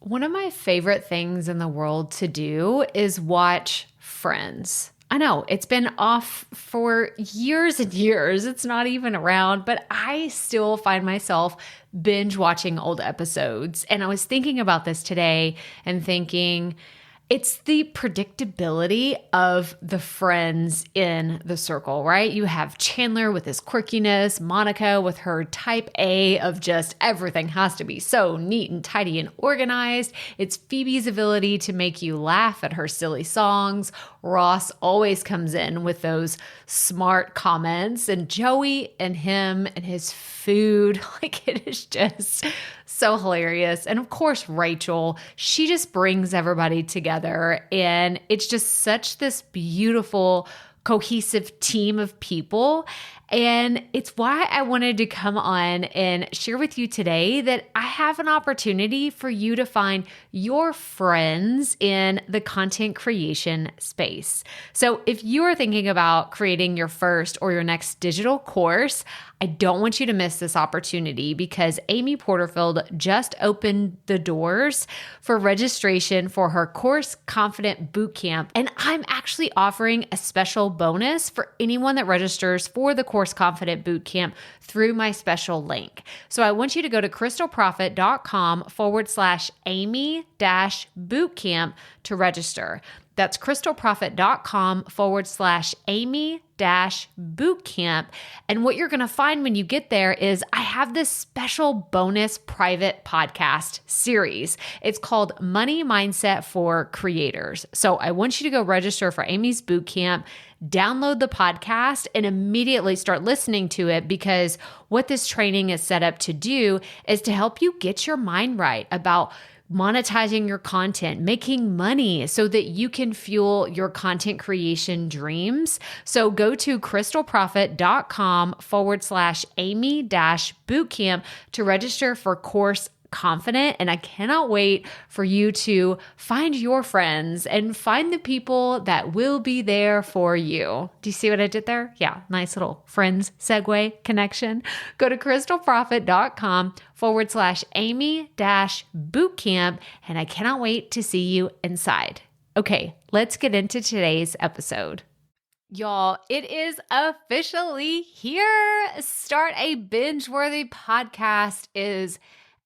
One of my favorite things in the world to do is watch Friends. I know it's been off for years and years. It's not even around, but I still find myself binge watching old episodes. And I was thinking about this today and thinking, it's the predictability of the friends in the circle, right? You have Chandler with his quirkiness, Monica with her type A of just everything has to be so neat and tidy and organized. It's Phoebe's ability to make you laugh at her silly songs. Ross always comes in with those smart comments, and Joey and him and his food, like it is just so hilarious. And of course, Rachel, she just brings everybody together, and it's just such this beautiful, cohesive team of people. And it's why I wanted to come on and share with you today that I have an opportunity for you to find your friends in the content creation space. So if you are thinking about creating your first or your next digital course, I don't want you to miss this opportunity because Amy Porterfield just opened the doors for registration for her Course Confident Bootcamp. And I'm actually offering a special bonus for anyone that registers for the Course Confident Bootcamp through my special link. So I want you to go to krystalprofit.com/Amy-bootcamp to register. That's krystalprofit.com/Amy-bootcamp. And what you're going to find when you get there is I have this special bonus private podcast series. It's called Money Mindset for Creators. So I want you to go register for Amy's bootcamp, download the podcast, and immediately start listening to it, because what this training is set up to do is to help you get your mind right about monetizing your content, making money so that you can fuel your content creation dreams. So go to krystalprofit.com/Amy-bootcamp to register for Course Confident. And I cannot wait for you to find your friends and find the people that will be there for you. Do you see what I did there? Yeah, nice little friends segue connection. Go to krystalprofit.com/Amy-bootcamp. And I cannot wait to see you inside. Okay, let's get into today's episode. Y'all, it is officially here. Start a Binge-Worthy Podcast is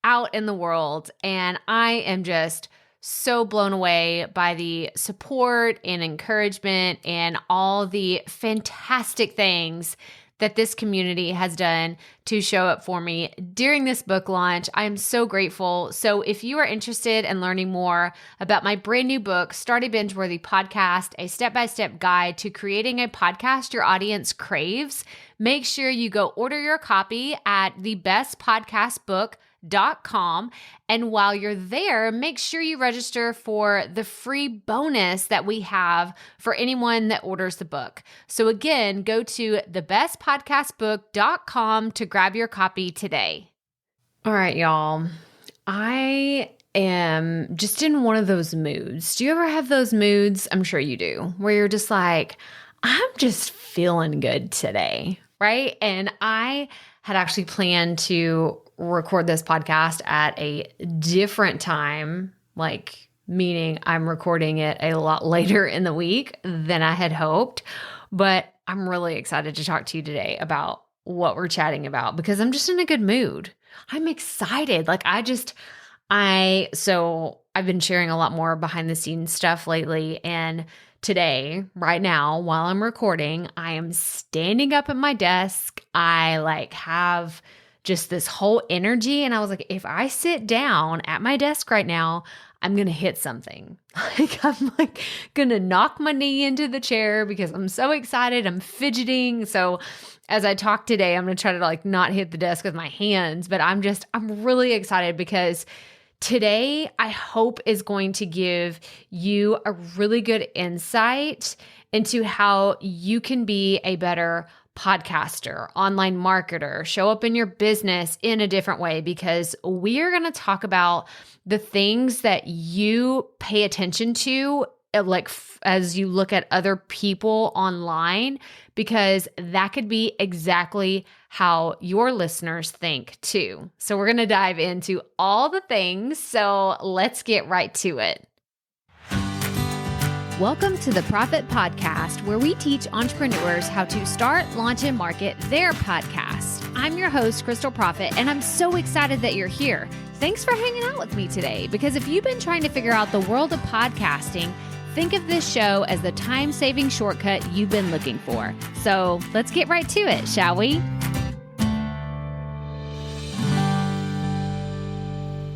out in the world, and I am just so blown away by the support and encouragement and all the fantastic things that this community has done to show up for me during this book launch. I am so grateful. So if you are interested in learning more about my brand new book, Start a Binge-Worthy Podcast, a step-by-step guide to creating a podcast your audience craves, make sure you go order your copy at thebestpodcastbook.com. And while you're there, make sure you register for the free bonus that we have for anyone that orders the book. So again, go to thebestpodcastbook.com to grab your copy today. All right, y'all. I am just in one of those moods. Do you ever have those moods? I'm sure you do, where you're just like, I'm just feeling good today, right? And I had actually planned to record this podcast at a different time, like meaning I'm recording it a lot later in the week than I had hoped. But I'm really excited to talk to you today about what we're chatting about because I'm just in a good mood. I'm excited. So I've been sharing a lot more behind the scenes stuff lately. And today, right now, while I'm recording, I am standing up at my desk. I have just this whole energy. And I was like, if I sit down at my desk right now, I'm going to hit something. I'm going to knock my knee into the chair because I'm so excited. I'm fidgeting. So as I talk today, I'm going to try to not hit the desk with my hands, but I'm really excited because today I hope is going to give you a really good insight into how you can be a better podcaster, online marketer, show up in your business in a different way, because we are going to talk about the things that you pay attention to as you look at other people online, because that could be exactly how your listeners think too. So we're going to dive into all the things. So let's get right to it. Welcome to the Profit Podcast, where we teach entrepreneurs how to start, launch, and market their podcast. I'm your host, Krystal Profit, and I'm so excited that you're here. Thanks for hanging out with me today, because if you've been trying to figure out the world of podcasting, think of this show as the time-saving shortcut you've been looking for. So let's get right to it, shall we?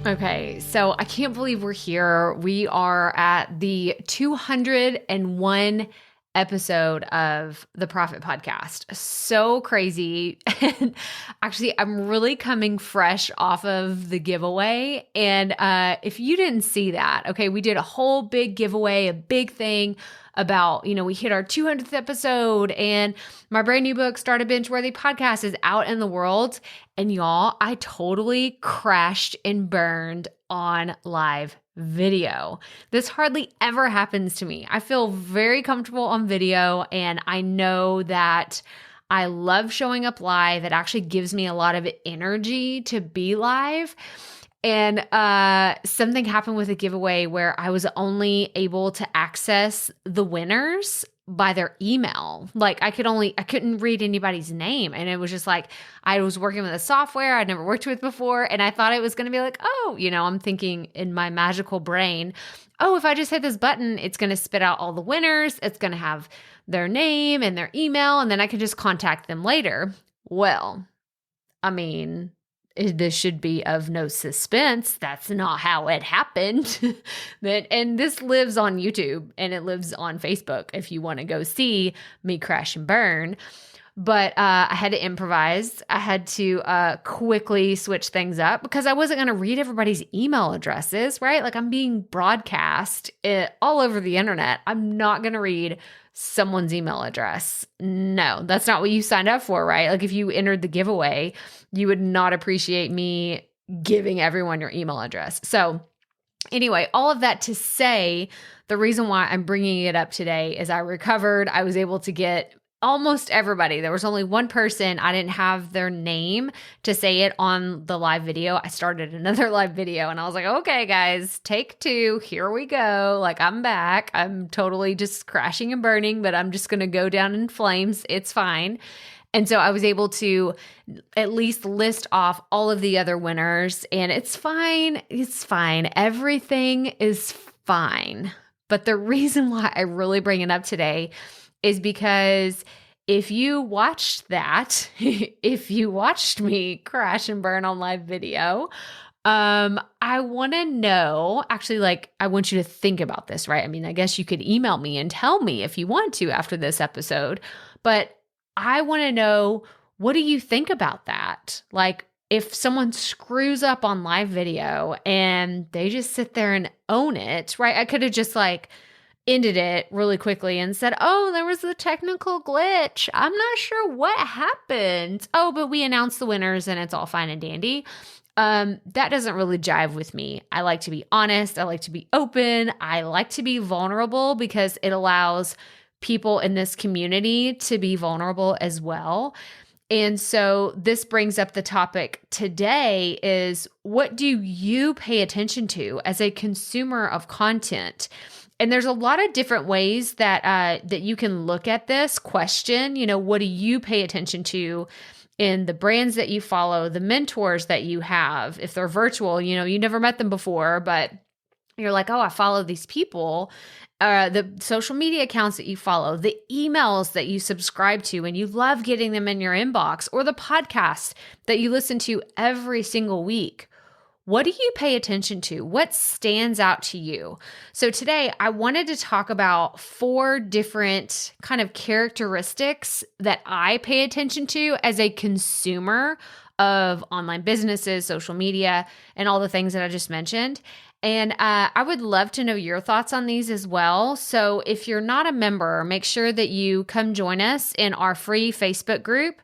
Okay, so I can't believe we're here. We are at the 201 episode of the Profit Podcast. So crazy. And actually, I'm really coming fresh off of the giveaway. And if you didn't see that, okay, we did a whole big giveaway, a big thing about, we hit our 200th episode, and my brand new book, Start a Binge-Worthy Podcast, is out in the world. And y'all, I totally crashed and burned on live video. This hardly ever happens to me. I feel very comfortable on video, and I know that I love showing up live. It actually gives me a lot of energy to be live. And something happened with a giveaway where I was only able to access the winners by their email. Like I couldn't read anybody's name. And it was just like, I was working with a software I'd never worked with before. And I thought it was going to be like, I'm thinking in my magical brain, if I just hit this button, it's going to spit out all the winners. It's going to have their name and their email, and then I can just contact them later. Well, this should be of no suspense. That's not how it happened. And this lives on YouTube, and it lives on Facebook if you want to go see me crash and burn. But I had to improvise. I had to quickly switch things up because I wasn't going to read everybody's email addresses, right? Like I'm being broadcast all over the internet. I'm not going to read someone's email address. No, that's not what you signed up for, right? Like if you entered the giveaway, you would not appreciate me giving everyone your email address. So anyway, all of that to say, the reason why I'm bringing it up today is I recovered. I was able to get almost everybody. There was only one person. I didn't have their name to say it on the live video. I started another live video and I was like, okay, guys, take two. Here we go. Like I'm back. I'm totally just crashing and burning, but I'm just going to go down in flames. It's fine. And so I was able to at least list off all of the other winners, and it's fine. It's fine. Everything is fine. But the reason why I really bring it up today is because if you watched that, if you watched me crash and burn on live video, I want to know, actually, I want you to think about this, right? I guess you could email me and tell me if you want to after this episode, but I want to know, what do you think about that? Like, if someone screws up on live video and they just sit there and own it, right? I could have just ended it really quickly and said, there was a technical glitch. I'm not sure what happened. But we announced the winners and it's all fine and dandy. That doesn't really jive with me. I like to be honest. I like to be open. I like to be vulnerable because it allows people in this community to be vulnerable as well. And so this brings up the topic today is, what do you pay attention to as a consumer of content? And there's a lot of different ways that you can look at this question. What do you pay attention to in the brands that you follow, the mentors that you have? If they're virtual, you never met them before, but you're like, I follow these people. The social media accounts that you follow, the emails that you subscribe to, and you love getting them in your inbox, or the podcasts that you listen to every single week. What do you pay attention to? What stands out to you? So today I wanted to talk about 4 different kind of characteristics that I pay attention to as a consumer of online businesses, social media, and all the things that I just mentioned. And I would love to know your thoughts on these as well. So if you're not a member, make sure that you come join us in our free Facebook group.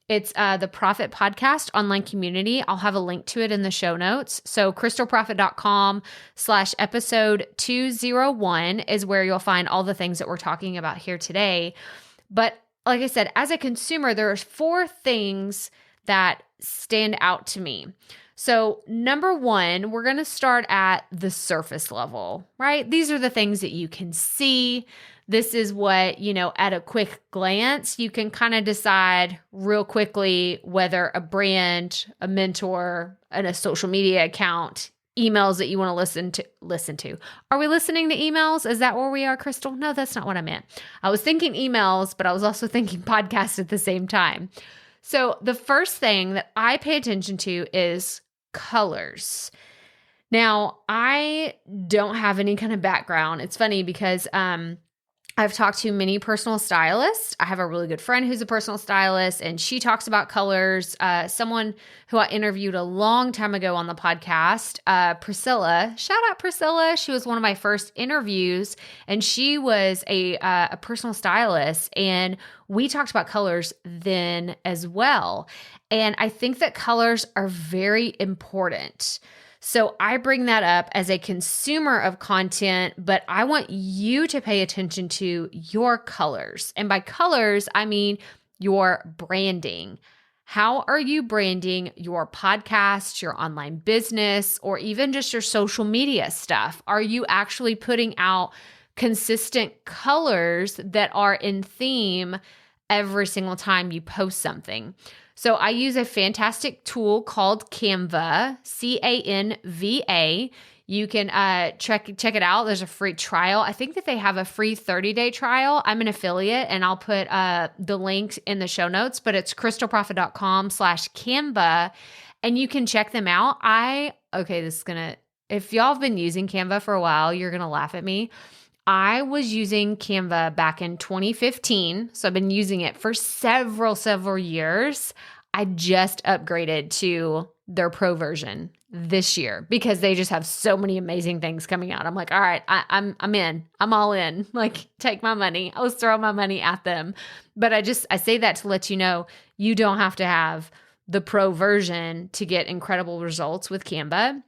It's the Profit Podcast online community. I'll have a link to it in the show notes. So krystalprofit.com/episode 201 is where you'll find all the things that we're talking about here today. But like I said, as a consumer, there are 4 things that stand out to me. So number 1, we're going to start at the surface level, right? These are the things that you can see. This is what, at a quick glance, you can kind of decide real quickly whether a brand, a mentor, and a social media account, emails that you want to listen to. Are we listening to emails? Is that where we are, Krystal? No, that's not what I meant. I was thinking emails, but I was also thinking podcast at the same time. So the first thing that I pay attention to is colors. Now, I don't have any kind of background. It's funny because I've talked to many personal stylists. I have a really good friend who's a personal stylist, and she talks about colors. Someone who I interviewed a long time ago on the podcast, Priscilla. Shout out Priscilla. She was one of my first interviews, and she was a personal stylist, and we talked about colors then as well. And I think that colors are very important. So I bring that up as a consumer of content, but I want you to pay attention to your colors. And by colors, I mean your branding. How are you branding your podcast, your online business, or even just your social media stuff? Are you actually putting out consistent colors that are in theme every single time you post something? So I use a fantastic tool called Canva, Canva. You can check it out. There's a free trial. I think that they have a free 30-day trial. I'm an affiliate, and I'll put the link in the show notes, but it's krystalprofit.com/Canva, and you can check them out. If y'all have been using Canva for a while, you're going to laugh at me. I was using Canva back in 2015, so I've been using it for several years. I just upgraded to their pro version this year because they just have so many amazing things coming out. I'm like, all right, I'm in. I'm all in. Like, take my money. I was throwing my money at them. But I say that to let you know, you don't have to have the pro version to get incredible results with Canva.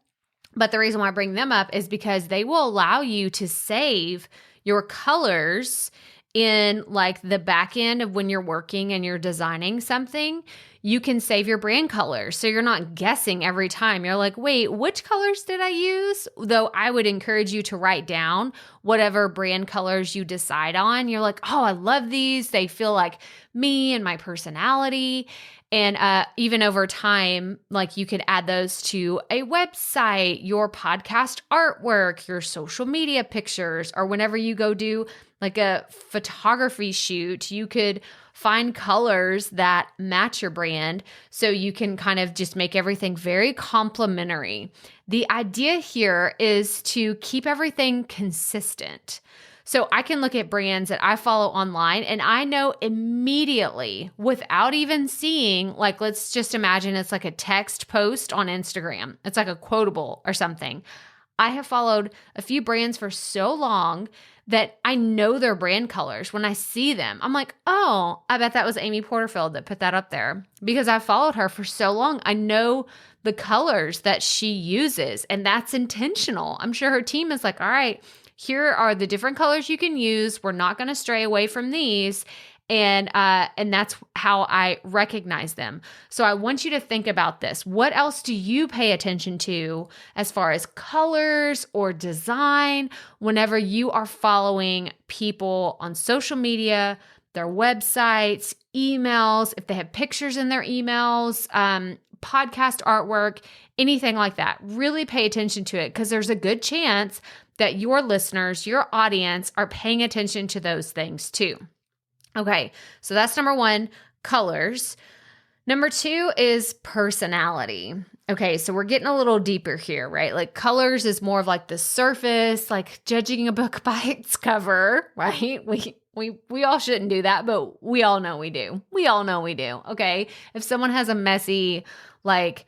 But the reason why I bring them up is because they will allow you to save your colors in like the back end of when you're working and you're designing something. You can save your brand colors. So you're not guessing every time. You're like, wait, which colors did I use? Though I would encourage you to write down whatever brand colors you decide on. You're like, oh, I love these. They feel like me and my personality. And even over time, like you could add those to a website, your podcast artwork, your social media pictures, or whenever you go do like a photography shoot, you could find colors that match your brand so you can kind of just make everything very complementary. The idea here is to keep everything consistent. So I can look at brands that I follow online and I know immediately without even seeing, like, let's just imagine it's like a text post on Instagram. It's like a quotable or something. I have followed a few brands for so long that I know their brand colors. When I see them, I'm like, oh, I bet that was Amy Porterfield that put that up there because I followed her for so long. I know the colors that she uses, and that's intentional. I'm sure her team is like, all right, here are the different colors you can use. We're not going to stray away from these. And that's how I recognize them. So I want you to think about this. What else do you pay attention to as far as colors or design whenever you are following people on social media, their websites, emails, if they have pictures in their emails, podcast artwork, anything like that? Really pay attention to it because there's a good chance that your listeners, your audience are paying attention to those things too. Okay, so that's number one, colors. Number two is personality. Okay, so we're getting a little deeper here, right? Like colors is more of like the surface, like judging a book by its cover, right? We all shouldn't do that, but we all know we do. We all know we do, okay? If someone has a messy, like,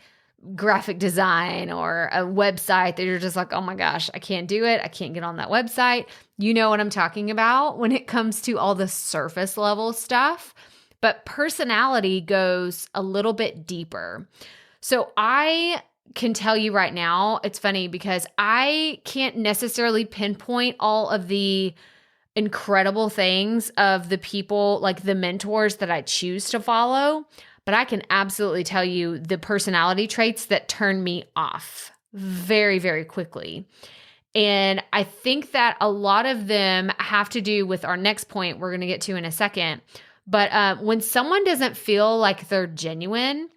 graphic design or a website that you're just like, oh my gosh, I can't do it. I can't get on that website. You know what I'm talking about when it comes to all the surface level stuff. But personality goes a little bit deeper. So I can tell you right now, it's funny because I can't necessarily pinpoint all of the incredible things of the people, like the mentors that I choose to follow, but I can absolutely tell you the personality traits that turn me off very, very quickly. And I think that a lot of them have to do with our next point we're going to get to in a second. But when someone doesn't feel like they're genuine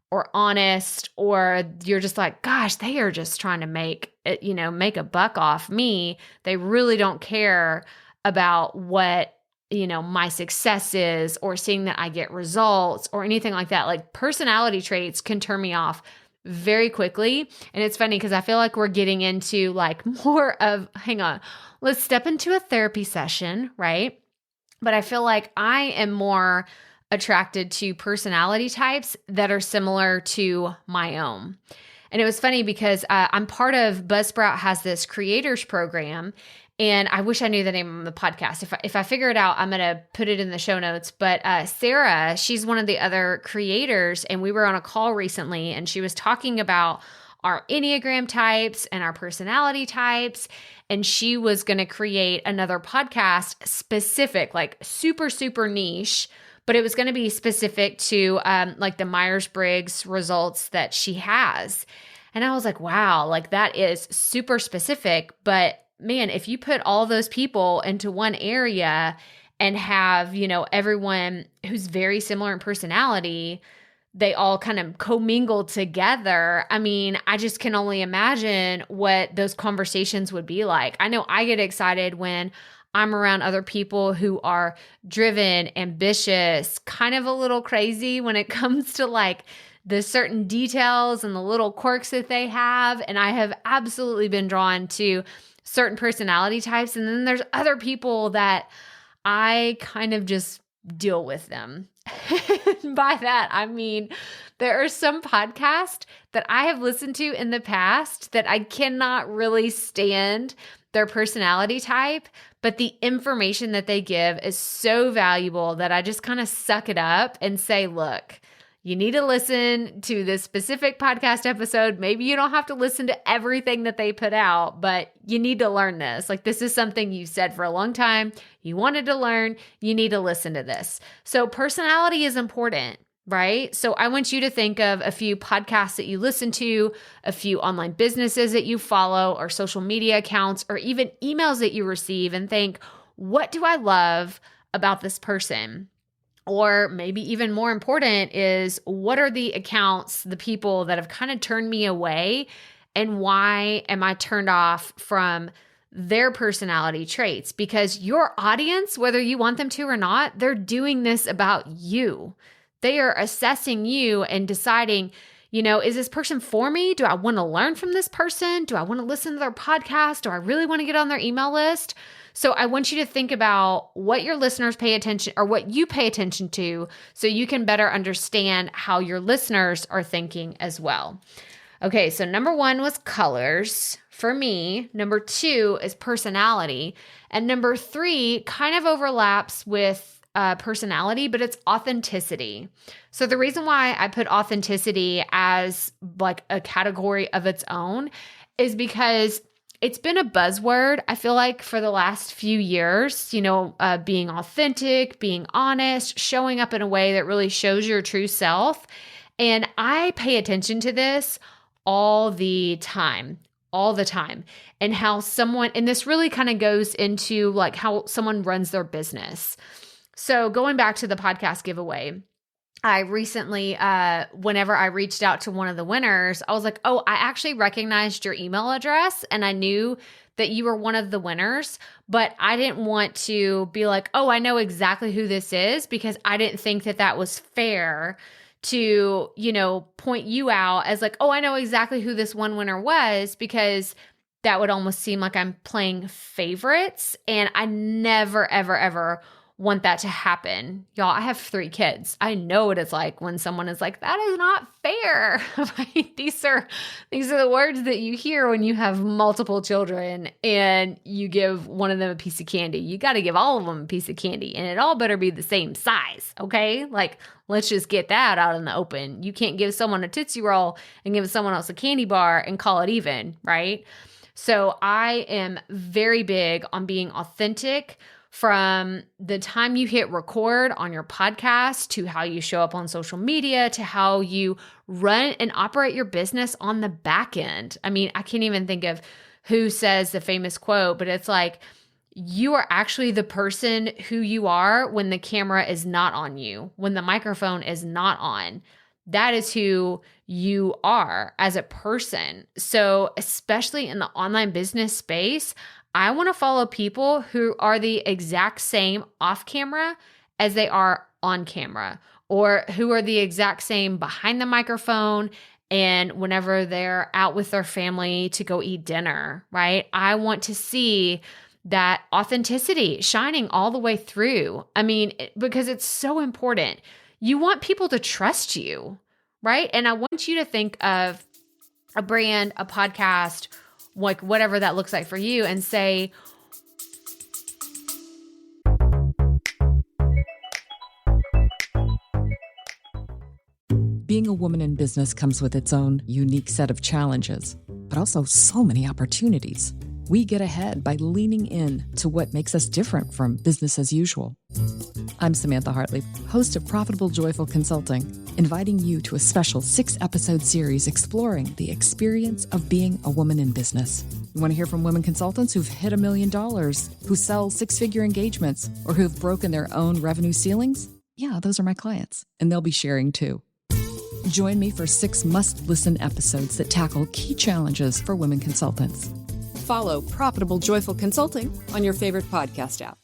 or honest, or you're just like, gosh, they are just trying to make a buck off me. They really don't care about what, my success is, or seeing that I get results or anything like that. Like, personality traits can turn me off very quickly. And it's funny because I feel like we're getting into like more of, hang on, let's step into a therapy session, right? But I feel like I am more attracted to personality types that are similar to my own. And it was funny because I'm part of Buzzsprout has this creators program, and I wish I knew the name of the podcast. If I figure it out, I'm going to put it in the show notes. But Sarah, she's one of the other creators, and we were on a call recently, and she was talking about our Enneagram types and our personality types. And she was going to create another podcast specific, like super, super niche, but it was going to be specific to like the Myers-Briggs results that she has. And I was like, wow, like that is super specific. But man, if you put all those people into one area and have, everyone who's very similar in personality, they all kind of commingle together. I mean, I just can only imagine what those conversations would be like. I know I get excited when I'm around other people who are driven, ambitious, kind of a little crazy when it comes to like the certain details and the little quirks that they have. And I have absolutely been drawn to certain personality types. And then there's other people that I kind of just deal with them. By that, I mean, there are some podcasts that I have listened to in the past that I cannot really stand their personality type, but the information that they give is so valuable that I just kind of suck it up and say, look, you need to listen to this specific podcast episode. Maybe you don't have to listen to everything that they put out, but you need to learn this. Like, this is something you said for a long time. You wanted to learn. You need to listen to this. So personality is important, right? So I want you to think of a few podcasts that you listen to, a few online businesses that you follow, or social media accounts, or even emails that you receive, and think, what do I love about this person? Or maybe even more important is, what are the accounts, the people that have kind of turned me away, and why am I turned off from their personality traits? Because your audience, whether you want them to or not, they're doing this about you. They are assessing you and deciding, is this person for me? Do I want to learn from this person? Do I want to listen to their podcast? Do I really want to get on their email list? So I want you to think about what your listeners pay attention, or what you pay attention to, so you can better understand how your listeners are thinking as well. Okay, so number 1 was colors for me. Number 2 is personality. And number 3 kind of overlaps with personality, but it's authenticity. So the reason why I put authenticity as like a category of its own is because it's been a buzzword, I feel like, for the last few years, being authentic, being honest, showing up in a way that really shows your true self. And I pay attention to this all the time. And how someone, and this really kind of goes into like how someone runs their business. So going back to the podcast giveaway, I recently, whenever I reached out to one of the winners, I was like, oh, I actually recognized your email address and I knew that you were one of the winners, but I didn't want to be like, oh, I know exactly who this is, because I didn't think that that was fair to, point you out as like, oh, I know exactly who this one winner was, because that would almost seem like I'm playing favorites. And I never, ever, ever want that to happen. Y'all, I have 3 kids. I know what it's like when someone is like, that is not fair. Right? These are the words that you hear when you have multiple children and you give one of them a piece of candy. You got to give all of them a piece of candy, and it all better be the same size. Okay. Like, let's just get that out in the open. You can't give someone a Tootsie Roll and give someone else a candy bar and call it even. Right? So I am very big on being authentic from the time you hit record on your podcast to how you show up on social media to how you run and operate your business on the back end. I mean, I can't even think of who says the famous quote, but it's like, you are actually the person who you are when the camera is not on you, when the microphone is not on. That is who you are as a person. So especially in the online business space, I want to follow people who are the exact same off camera as they are on camera, or who are the exact same behind the microphone and whenever they're out with their family to go eat dinner, right? I want to see that authenticity shining all the way through. I mean, because it's so important. You want people to trust you, right? And I want you to think of a brand, a podcast, like whatever that looks like for you, and say, being a woman in business comes with its own unique set of challenges, but also so many opportunities. We get ahead by leaning in to what makes us different from business as usual. I'm Samantha Hartley, host of Profitable Joyful Consulting, inviting you to a special 6-episode series exploring the experience of being a woman in business. You want to hear from women consultants who've hit $1 million, who sell 6-figure engagements, or who've broken their own revenue ceilings? Yeah, those are my clients, and they'll be sharing too. Join me for 6 must-listen episodes that tackle key challenges for women consultants. Follow Profitable Joyful Consulting on your favorite podcast app.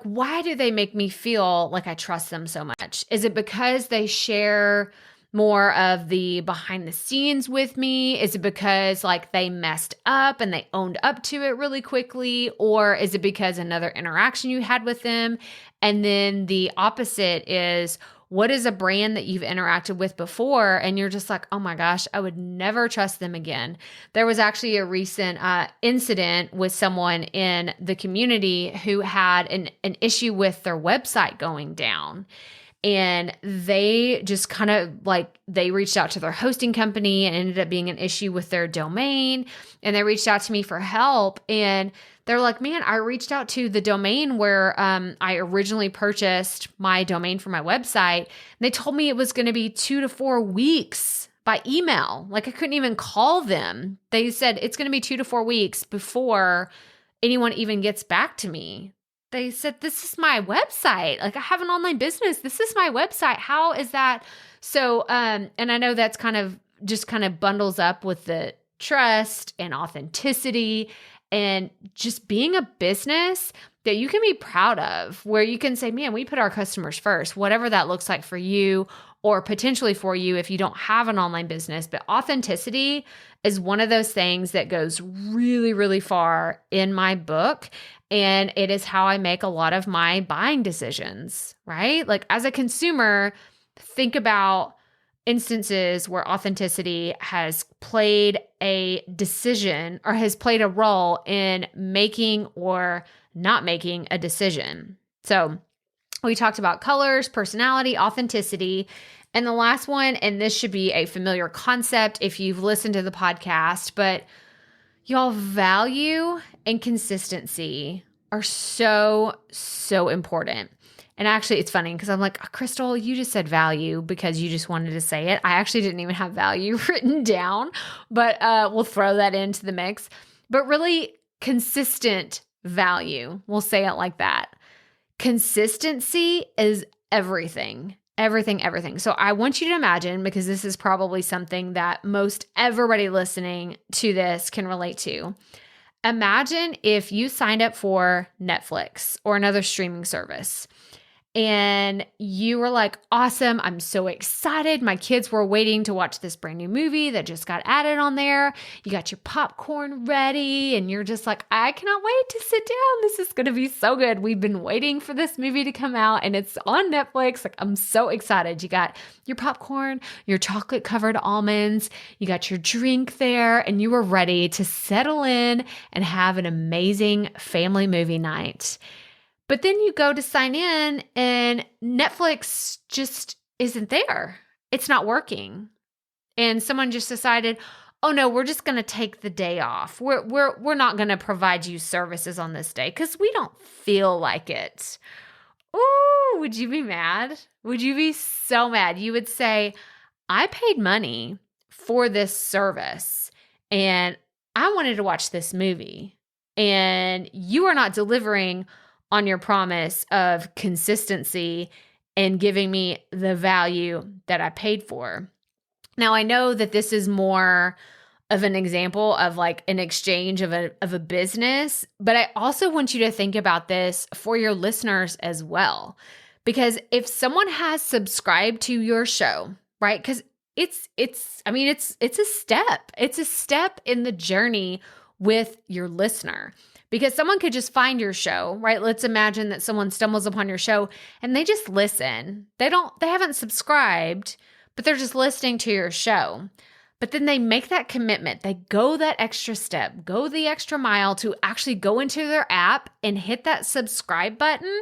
Why do they make me feel like I trust them so much? Is it because they share more of the behind the scenes with me? Is it because like they messed up and they owned up to it really quickly? Or is it because another interaction you had with them? And then the opposite is, what is a brand that you've interacted with before and you're just like, oh my gosh, I would never trust them again. There was actually a recent incident with someone in the community who had an issue with their website going down. And they just kind of they reached out to their hosting company and ended up being an issue with their domain. And they reached out to me for help. And they're like, man, I reached out to the domain where I originally purchased my domain for my website. And they told me it was going to be 2 to 4 weeks by email. Like I couldn't even call them. They said it's going to be 2 to 4 weeks before anyone even gets back to me. They said, this is my website. Like I have an online business. This is my website. How is that? So, and I know that's kind of bundles up with the trust and authenticity and just being a business that you can be proud of, where you can say, man, we put our customers first, whatever that looks like for you or potentially for you if you don't have an online business. But authenticity is one of those things that goes really, really far in my book. And it is how I make a lot of my buying decisions, right? Like as a consumer, think about instances where authenticity has played a decision or has played a role in making or not making a decision. So we talked about colors, personality, authenticity. And the last one, and this should be a familiar concept if you've listened to the podcast, but y'all, value and consistency are so, so important. And actually, it's funny because I'm like, oh, Krystal, you just said value because you just wanted to say it. I actually didn't even have value written down, but we'll throw that into the mix. But really, consistent value. We'll say it like that. Consistency is everything. Everything, everything. So I want you to imagine, because this is probably something that most everybody listening to this can relate to. Imagine if you signed up for Netflix or another streaming service and you were like, awesome, I'm so excited. My kids were waiting to watch this brand new movie that just got added on there. You got your popcorn ready and you're just like, I cannot wait to sit down. This is going to be so good. We've been waiting for this movie to come out and it's on Netflix. Like, I'm so excited. You got your popcorn, your chocolate covered almonds, you got your drink there, and you were ready to settle in and have an amazing family movie night. But then you go to sign in and Netflix just isn't there. It's not working. And someone just decided, oh no, we're just going to take the day off. We're not going to provide you services on this day because we don't feel like it. Ooh, would you be mad? Would you be so mad? You would say, I paid money for this service and I wanted to watch this movie and you are not delivering on your promise of consistency and giving me the value that I paid for. Now, I know that this is more of an example of like an exchange of a business, but I also want you to think about this for your listeners as well. Because if someone has subscribed to your show, right? Because it's a step. It's a step in the journey with your listener. Because someone could just find your show, right? Let's imagine that someone stumbles upon your show and they just listen. They haven't subscribed, but they're just listening to your show. But then they make that commitment. They go that extra step, go the extra mile to actually go into their app and hit that subscribe button.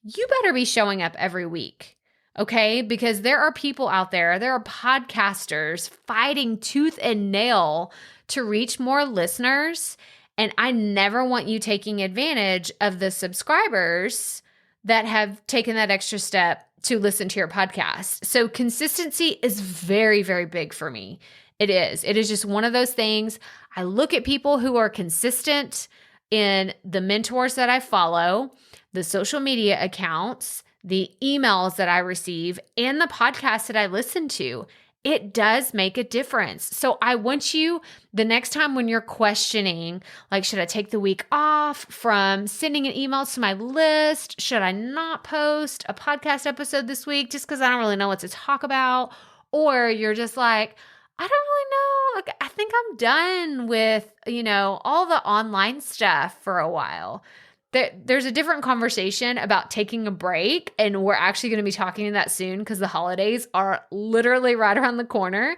You better be showing up every week, okay? Because there are people out there are podcasters fighting tooth and nail to reach more listeners. And I never want you taking advantage of the subscribers that have taken that extra step to listen to your podcast. So consistency is very, very big for me. It is. It is just one of those things. I look at people who are consistent in the mentors that I follow, the social media accounts, the emails that I receive, and the podcasts that I listen to. It does make a difference. So I want you, the next time when you're questioning, like, should I take the week off from sending an email to my list? Should I not post a podcast episode this week just because I don't really know what to talk about? Or you're just like, I don't really know. Like, I think I'm done with, all the online stuff for a while. There's a different conversation about taking a break, and we're actually going to be talking to that soon because the holidays are literally right around the corner.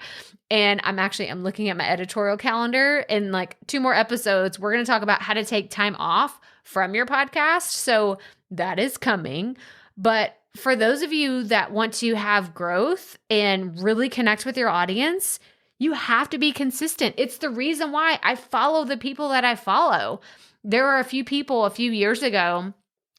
And I'm looking at my editorial calendar. In like 2 more episodes, we're going to talk about how to take time off from your podcast. So that is coming. But for those of you that want to have growth and really connect with your audience, you have to be consistent. It's the reason why I follow the people that I follow. There were a few people a few years ago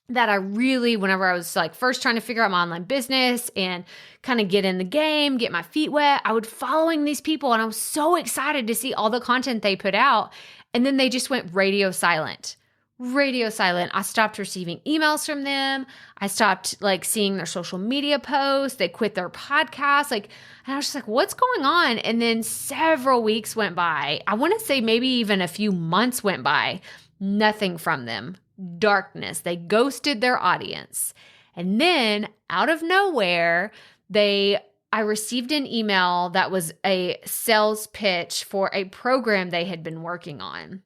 that I really, whenever I was like first trying to figure out my online business and kind of get in the game, get my feet wet, I would following these people and I was so excited to see all the content they put out. And then they just went radio silent. I stopped receiving emails from them. I stopped like seeing their social media posts. They quit their podcast. And I was just like, what's going on? And then several weeks went by. I want to say maybe even a few months went by. Nothing from them. Darkness. They ghosted their audience. And then out of nowhere, I received an email that was a sales pitch for a program they had been working on.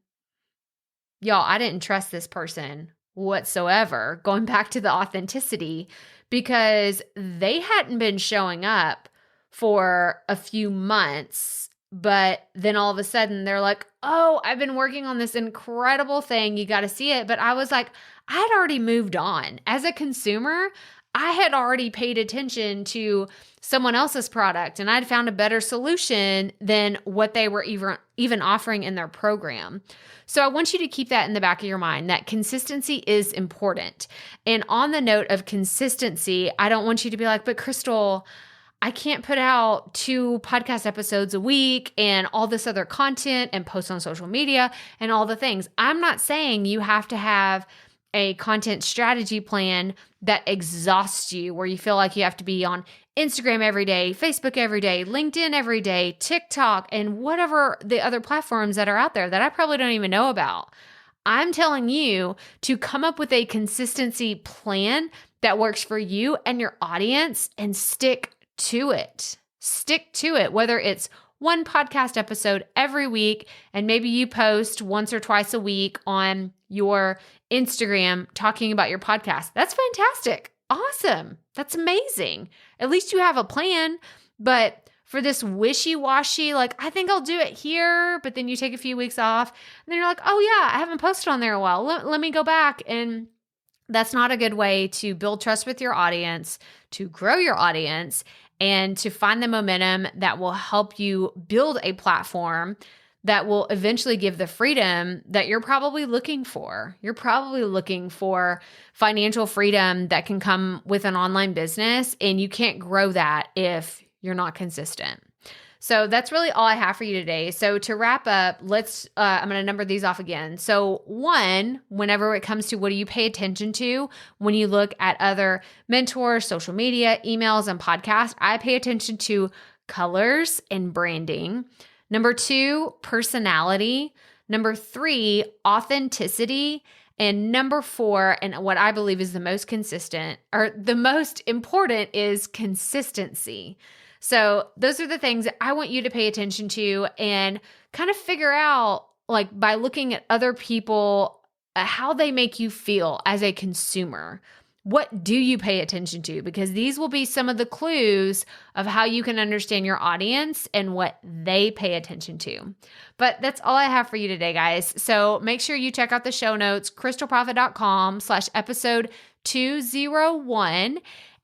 Y'all, I didn't trust this person whatsoever, going back to the authenticity, because they hadn't been showing up for a few months. But then all of a sudden they're like, oh, I've been working on this incredible thing. You got to see it. But I was like, I had already moved on. As a consumer, I had already paid attention to someone else's product and I'd found a better solution than what they were even offering in their program. So I want you to keep that in the back of your mind, that consistency is important. And on the note of consistency, I don't want you to be like, but Krystal, I can't put out 2 podcast episodes a week and all this other content and post on social media and all the things. I'm not saying you have to have a content strategy plan that exhausts you, where you feel like you have to be on Instagram every day, Facebook every day, LinkedIn every day, TikTok, and whatever the other platforms that are out there that I probably don't even know about. I'm telling you to come up with a consistency plan that works for you and your audience and stick to it. Stick to it, whether it's one podcast episode every week, and maybe you post once or twice a week on your Instagram talking about your podcast. That's fantastic. Awesome. That's amazing. At least you have a plan. But for this wishy-washy, like, I think I'll do it here, but then you take a few weeks off, and then you're like, oh yeah, I haven't posted on there in a while. Let me go back. And that's not a good way to build trust with your audience, to grow your audience, and to find the momentum that will help you build a platform that will eventually give the freedom that you're probably looking for. You're probably looking for financial freedom that can come with an online business, and you can't grow that if you're not consistent. So that's really all I have for you today. So to wrap up, I'm going to number these off again. So 1, whenever it comes to what do you pay attention to when you look at other mentors, social media, emails, and podcasts, I pay attention to colors and branding. Number 2, personality. Number 3, authenticity. And number 4, and what I believe is the most consistent, or the most important, is consistency. So those are the things that I want you to pay attention to and kind of figure out, like, by looking at other people, how they make you feel as a consumer. What do you pay attention to? Because these will be some of the clues of how you can understand your audience and what they pay attention to. But that's all I have for you today, guys. So make sure you check out the show notes, krystalprofit.com/episode 201.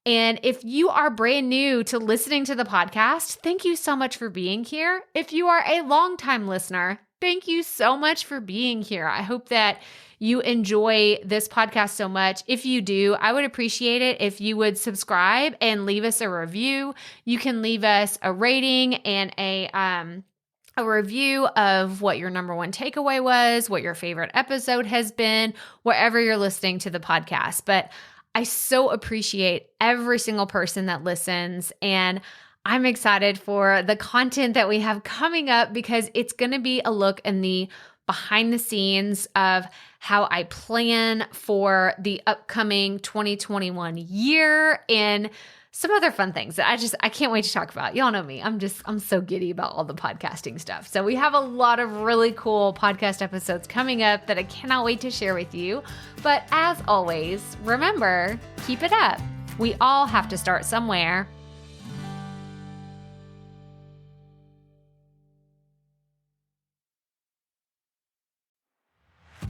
And if you are brand new to listening to the podcast, thank you so much for being here. If you are a longtime listener, thank you so much for being here. I hope that you enjoy this podcast so much. If you do, I would appreciate it if you would subscribe and leave us a review. You can leave us a rating and a review of what your number one takeaway was, what your favorite episode has been, wherever you're listening to the podcast. But I so appreciate every single person that listens, and I'm excited for the content that we have coming up because it's going to be a look in the behind the scenes of how I plan for the upcoming 2021 year and some other fun things that I can't wait to talk about. Y'all know me. I'm so giddy about all the podcasting stuff. So we have a lot of really cool podcast episodes coming up that I cannot wait to share with you. But as always, remember, keep it up. We all have to start somewhere.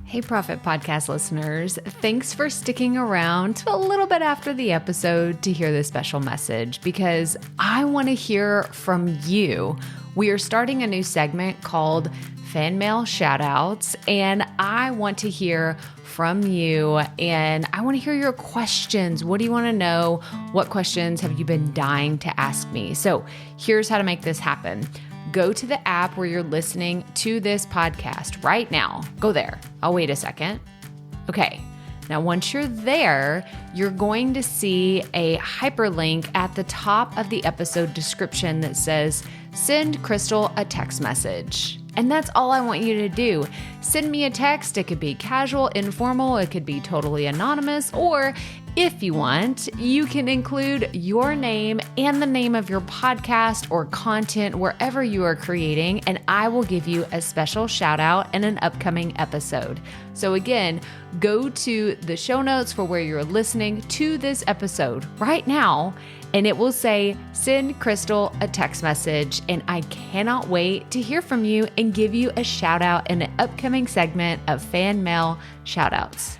Hey, Profit Podcast listeners, thanks for sticking around to a little bit after the episode to hear this special message because I want to hear from you. We are starting a new segment called Fan Mail Shoutouts, and I want to hear from you, and I want to hear your questions. What do you want to know? What questions have you been dying to ask me? So here's how to make this happen. Go to the app where you're listening to this podcast right now. Go there. I'll wait a second. Okay. Now, once you're there, you're going to see a hyperlink at the top of the episode description that says, send Krystal a text message. And that's all I want you to do. Send me a text. It could be casual, informal. It could be totally anonymous. Or if you want, you can include your name and the name of your podcast or content wherever you are creating, and I will give you a special shout out in an upcoming episode. So again, go to the show notes for where you're listening to this episode right now, and it will say, send Krystal a text message. And I cannot wait to hear from you and give you a shout out in an upcoming segment of Fan Mail Shoutouts.